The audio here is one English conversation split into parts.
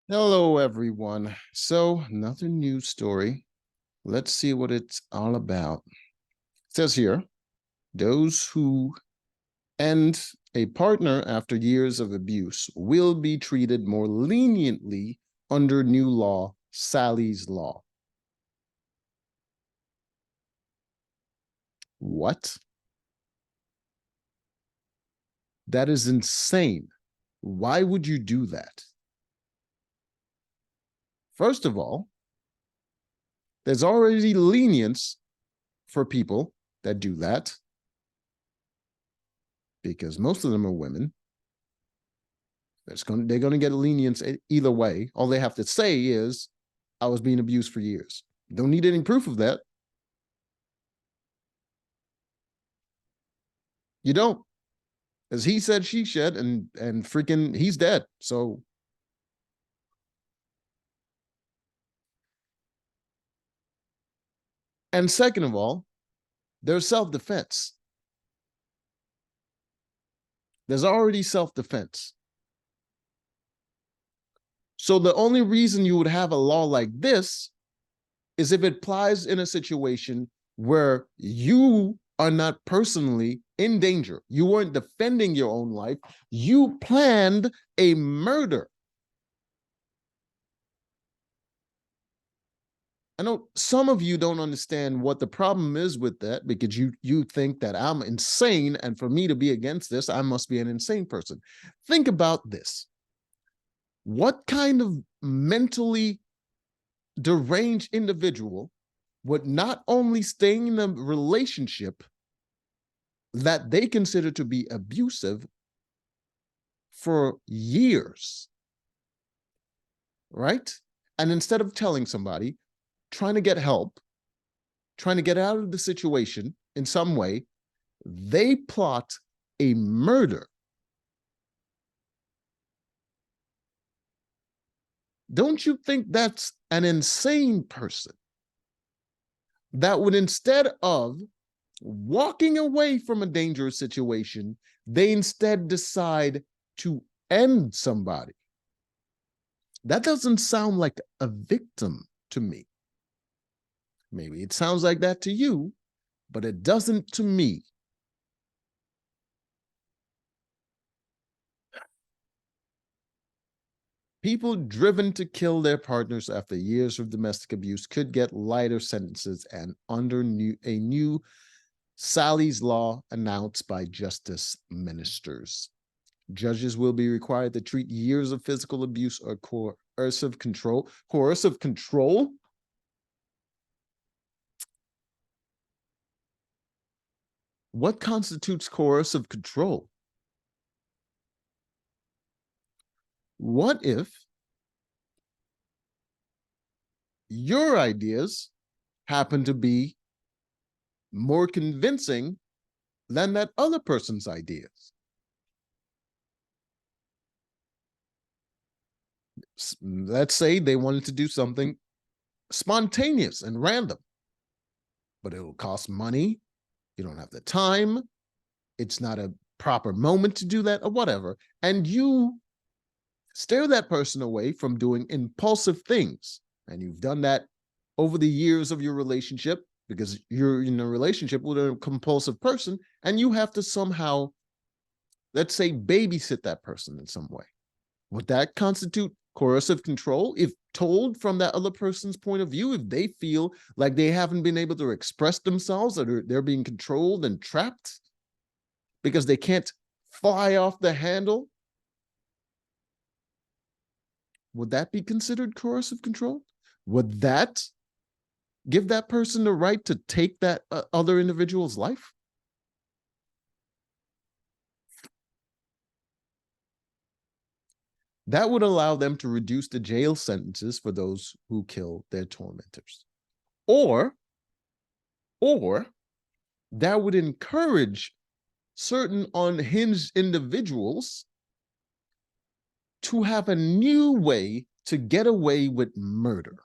Hello, everyone. So, another news story. Let's see what it's all about. It says here, those who end a partner after years of abuse will be treated more leniently under new law, Sally's Law. What? That is insane. Why would you do that? First of all, there's already lenience for people that do that because most of them are women. They're going to get lenience either way. All they have to say is, I was being abused for years. You don't need any proof of that. You don't. As he said, she said, and freaking he's dead. So, and second of all, there's self-defense. There's already self-defense. So the only reason you would have a law like this is if it applies in a situation where you are not personally in danger. You weren't defending your own life. You planned a murder. I know some of you don't understand what the problem is with that because you think that I'm insane, and for me to be against this, I must be an insane person. Think about this. What kind of mentally deranged individual would not only stay in a relationship that they consider to be abusive for years, right? And instead of telling somebody, trying to get help, trying to get out of the situation in some way, they plot a murder. Don't you think that's an insane person that would, instead of walking away from a dangerous situation, they instead decide to end somebody? That doesn't sound like a victim to me. Maybe it sounds like that to you, but it doesn't to me. People driven to kill their partners after years of domestic abuse could get lighter sentences, and under a new Sally's Law announced by justice ministers. Judges will be required to treat years of physical abuse or coercive control. Coercive control? What constitutes coercive control? What if your ideas happen to be more convincing than that other person's ideas? Let's say they wanted to do something spontaneous and random, but it will cost money. You don't have the time. It's not a proper moment to do that, or whatever. And you steer that person away from doing impulsive things. And you've done that over the years of your relationship because you're in a relationship with a compulsive person, and you have to somehow, let's say, babysit that person in some way. Would that constitute coercive control if told from that other person's point of view, if they feel like they haven't been able to express themselves, or they're being controlled and trapped because they can't fly off the handle? Would that be considered coercive control? Would that give that person the right to take that other individual's life? That would allow them to reduce the jail sentences for those who kill their tormentors. Or that would encourage certain unhinged individuals to have a new way to get away with murder.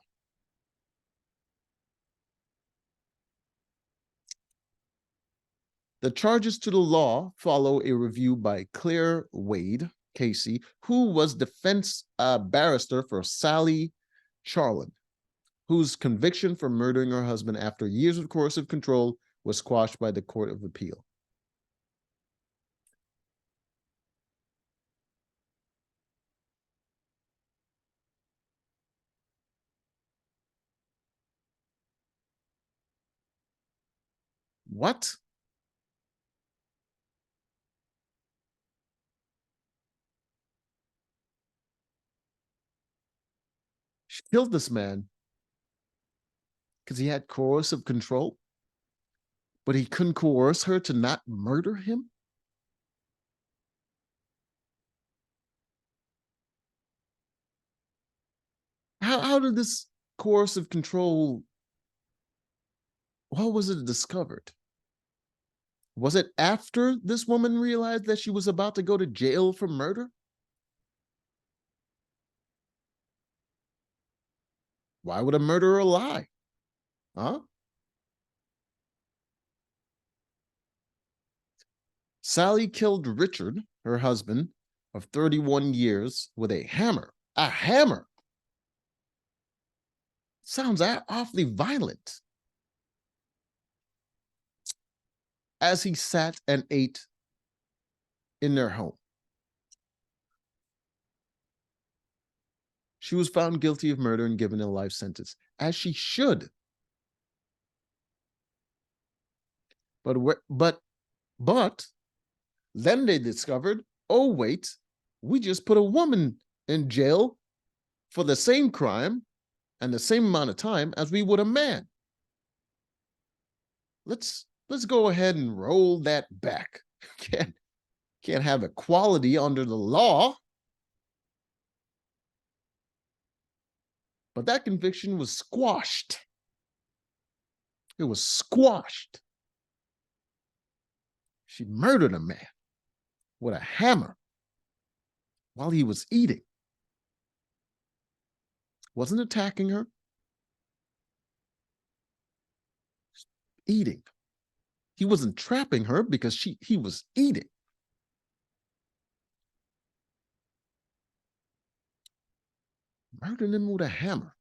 The charges to the law follow a review by Claire Wade, Casey, who was defense barrister for Sally Charland, whose conviction for murdering her husband after years of coercive control was squashed by the Court of Appeal. What? She killed this man because he had coercive control, but he couldn't coerce her to not murder him? How did this coercive control, how was it discovered? Was it after this woman realized that she was about to go to jail for murder? Why would a murderer lie? Huh? Sally killed Richard, her husband of 31 years, with a hammer. A hammer! Sounds awfully violent. As he sat and ate in their home. She was found guilty of murder and given a life sentence, as she should. But then they discovered, oh wait, we just put a woman in jail for the same crime and the same amount of time as we would a man. Let's go ahead and roll that back. Can't have equality under the law. But that conviction was squashed. It was squashed. She murdered a man with a hammer while he was eating. Wasn't attacking her. Eating. He wasn't trapping her because he was eating. Murdered him with a hammer.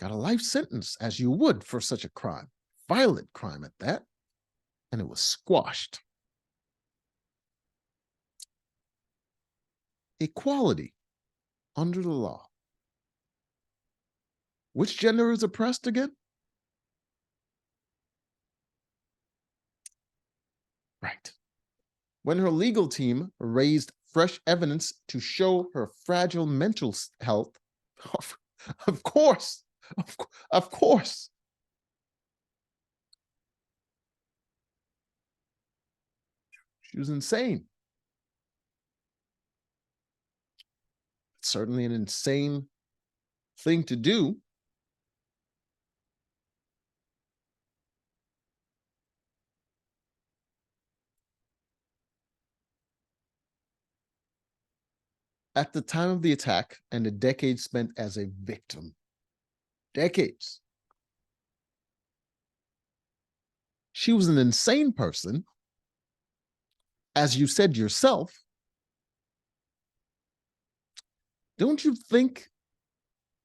Got a life sentence, as you would for such a crime. Violent crime at that. And it was squashed. Equality under the law. Which gender is oppressed again? Right. When her legal team raised fresh evidence to show her fragile mental health, of course. She was insane. It's certainly an insane thing to do. At the time of the attack and the decades spent as a victim, decades, she was an insane person, as you said yourself. Don't you think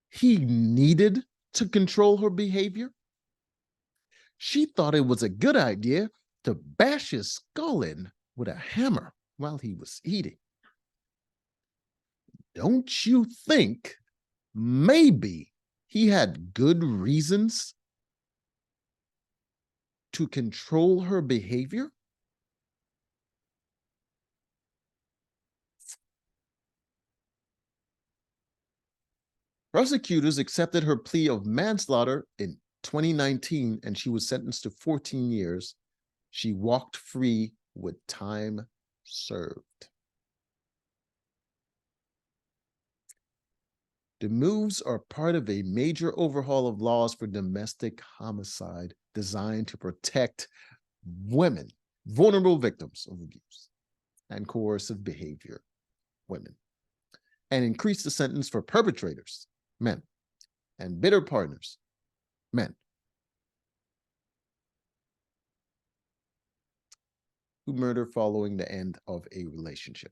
he needed to control her behavior? She thought it was a good idea to bash his skull in with a hammer while he was eating. Don't you think maybe he had good reasons to control her behavior? Prosecutors accepted her plea of manslaughter in 2019, and she was sentenced to 14 years. She walked free with time served. The moves are part of a major overhaul of laws for domestic homicide designed to protect women, vulnerable victims of abuse and coercive behavior, women, and increase the sentence for perpetrators, men, and bitter partners, men. who murder following the end of a relationship.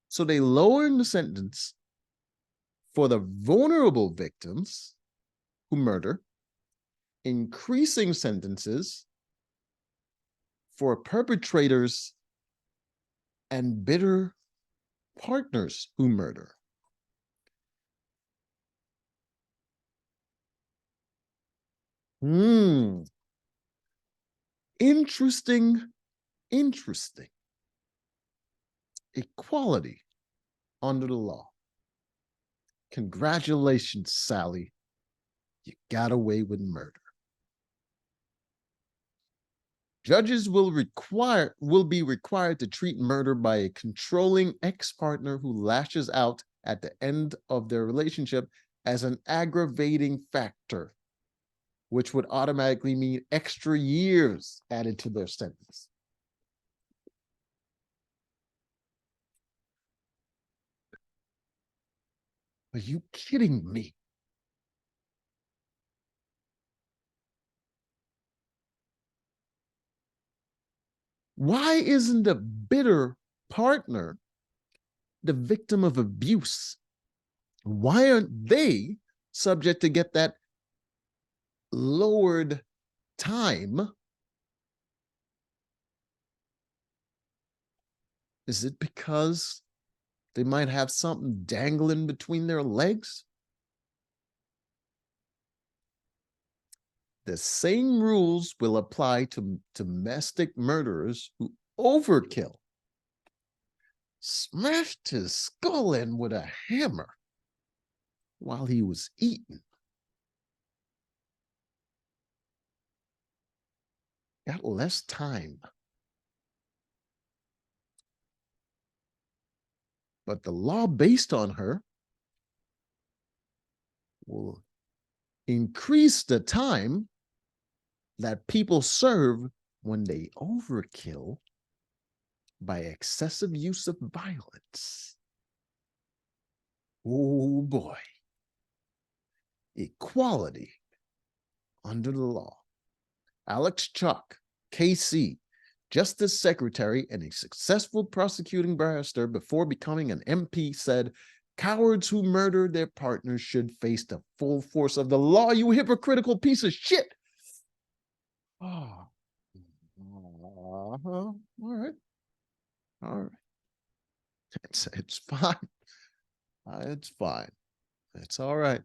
So they lowered the sentence for the vulnerable victims who murder, increasing sentences for perpetrators and bitter partners who murder. Interesting, interesting. Equality under the law. Congratulations, Sally. You got away with murder. Judges will be required to treat murder by a controlling ex-partner who lashes out at the end of their relationship as an aggravating factor, which would automatically mean extra years added to their sentence. Are you kidding me? Why isn't the bitter partner the victim of abuse? Why aren't they subject to get that lowered time? Is it because they might have something dangling between their legs? The same rules will apply to domestic murderers who overkill. Smashed his skull in with a hammer while he was eating. Got less time. But the law based on her will increase the time that people serve when they overkill by excessive use of violence. Oh boy. Equality under the law. Alex Chalk, KC, Justice Secretary and a successful prosecuting barrister before becoming an MP, said, "Cowards who murder their partners should face the full force of the law, you hypocritical piece of shit." Oh. All right. All right. It's fine. It's fine. It's all right.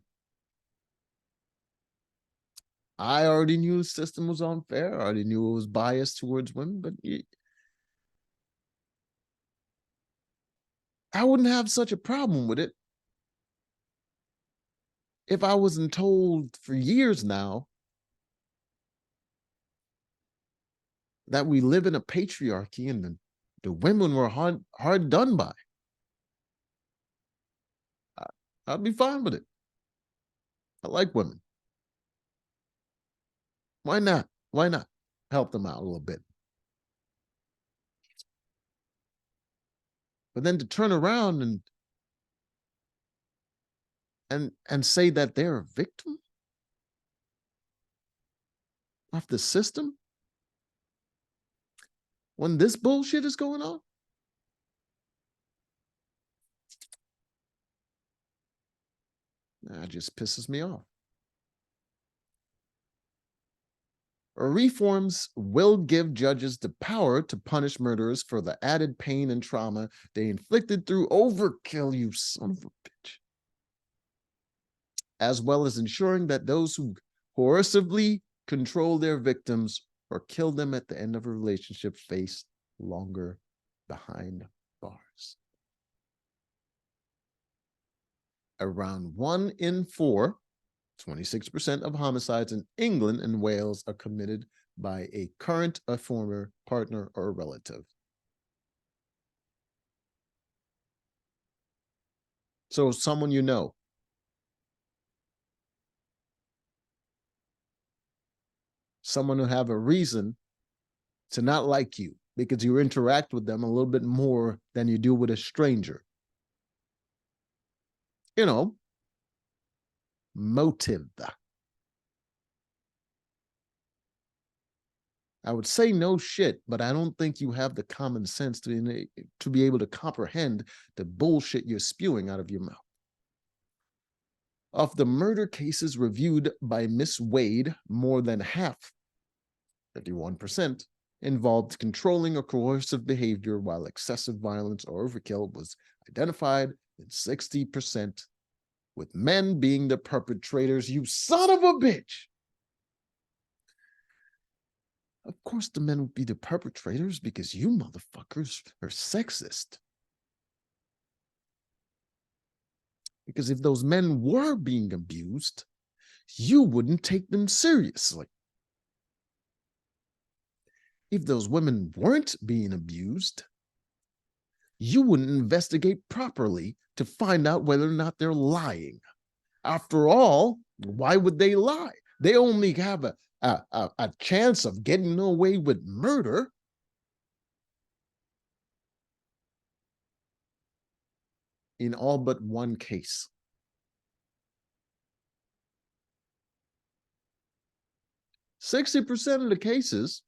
I already knew the system was unfair. I already knew it was biased towards women, but I wouldn't have such a problem with it if I wasn't told for years now that we live in a patriarchy and the women were hard done by. I'd be fine with it. I like women. Why not? Why not help them out a little bit? But then to turn around and say that they're a victim of the system when this bullshit is going on? That just pisses me off. Reforms will give judges the power to punish murderers for the added pain and trauma they inflicted through overkill, you son of a bitch, as well as ensuring that those who coercively control their victims or kill them at the end of a relationship face longer behind bars. Around 1 in 4, 26% of homicides in England and Wales are committed by a current, a former partner, or a relative. So someone you know. Someone who have a reason to not like you because you interact with them a little bit more than you do with a stranger. You know, motive. I would say no shit, but I don't think you have the common sense to be able to comprehend the bullshit you're spewing out of your mouth. Of the murder cases reviewed by Miss Wade, more than half, 51%, involved controlling or coercive behavior, while excessive violence or overkill was identified in 60%, with men being the perpetrators. You son of a bitch! Of course the men would be the perpetrators because you motherfuckers are sexist. Because if those men were being abused, you wouldn't take them seriously. If those women weren't being abused, you wouldn't investigate properly to find out whether or not they're lying. After all, why would they lie? They only have a chance of getting away with murder in all but one case. %60 of the cases,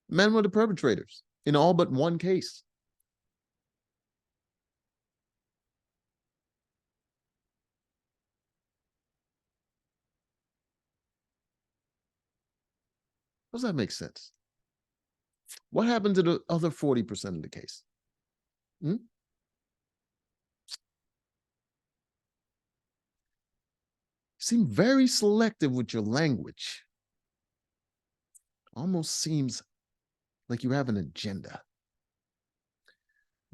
men were the perpetrators in all but one case. Does that make sense? What happened to the other 40% of the case? Seem very selective with your language. Almost seems like you have an agenda.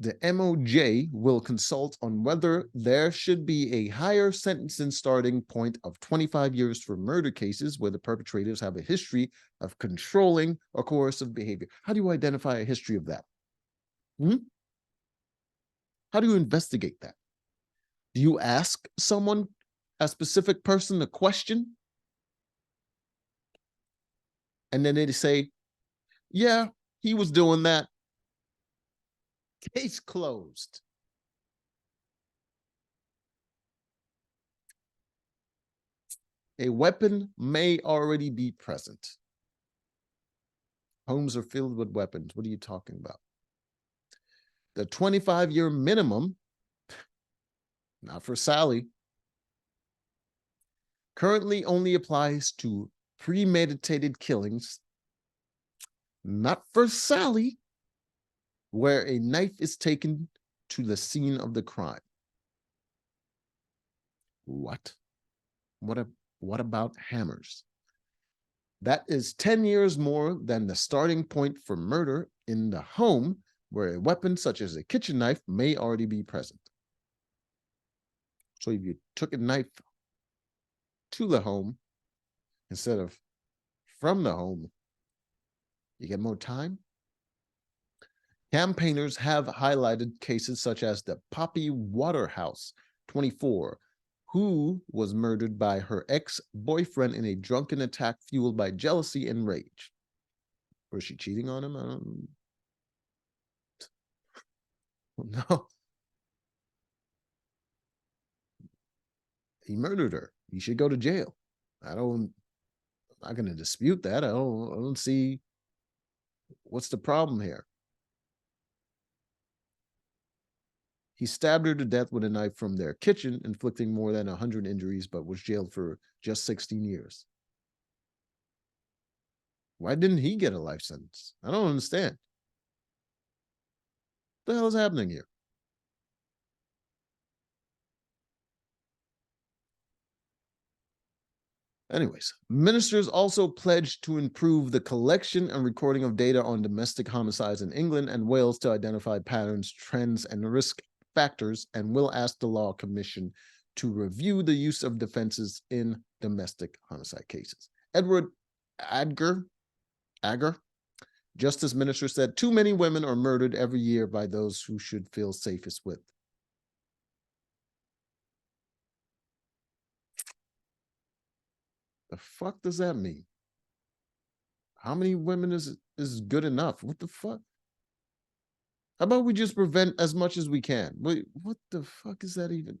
The MOJ will consult on whether there should be a higher sentencing starting point of 25 years for murder cases where the perpetrators have a history of controlling or coercive behavior. How do you identify a history of that? How do you investigate that? Do you ask someone, a specific person, a question? And then they say, yeah, he was doing that. Case closed. A weapon may already be present. Homes are filled with weapons. What are you talking about? The 25-year minimum, not for Sally, currently only applies to premeditated killings, not for Sally, where a knife is taken to the scene of the crime. What? What about hammers? That is 10 years more than the starting point for murder in the home, where a weapon such as a kitchen knife may already be present. So if you took a knife to the home instead of from the home, you get more time. Campaigners have highlighted cases such as the Poppy Waterhouse, 24, who was murdered by her ex-boyfriend in a drunken attack fueled by jealousy and rage. Was she cheating on him? No. He murdered her. He should go to jail. I'm not going to dispute that. I don't see what's the problem here. He stabbed her to death with a knife from their kitchen, inflicting more than 100 injuries, but was jailed for just 16 years. Why didn't he get a life sentence? I don't understand. What the hell is happening here? Anyways, ministers also pledged to improve the collection and recording of data on domestic homicides in England and Wales to identify patterns, trends, and risk factors, and will ask the Law Commission to review the use of defenses in domestic homicide cases. Edward Agar, Justice Minister, said too many women are murdered every year by those who should feel safest with. The fuck does that mean? How many women is good enough? What the fuck? How about we just prevent as much as we can? Wait, what the fuck is that even?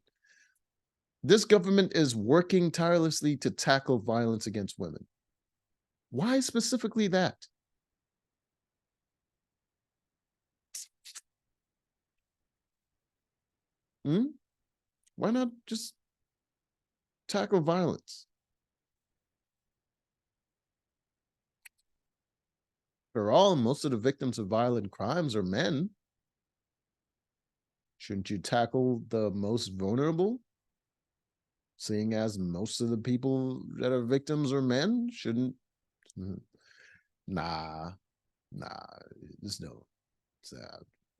This government is working tirelessly to tackle violence against women. Why specifically that? Hmm? Why not just tackle violence? For all, most of the victims of violent crimes are men. Shouldn't you tackle the most vulnerable? Seeing as most of the people that are victims are men, shouldn't? Nah, nah, there's no,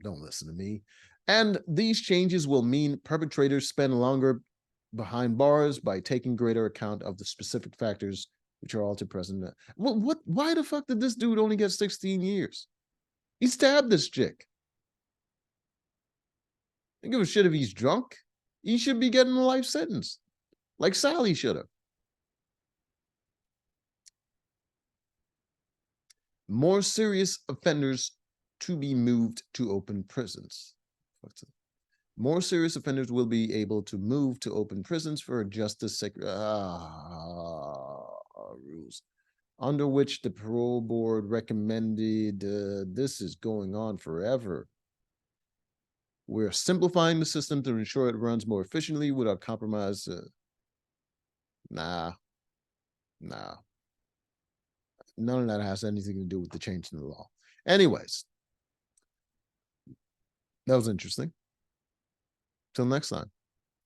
don't listen to me. And these changes will mean perpetrators spend longer behind bars by taking greater account of the specific factors which are all too present. Why the fuck did this dude only get 16 years? He stabbed this chick. I don't give a shit if he's drunk. He should be getting a life sentence, like Sally should have. More serious offenders to be moved to open prisons. More serious offenders will be able to move to open prisons for justice rules, under which the parole board recommended. This is going on forever. We're simplifying the system to ensure it runs more efficiently without compromise. Nah. None of that has anything to do with the change in the law. Anyways, that was interesting. Till next time.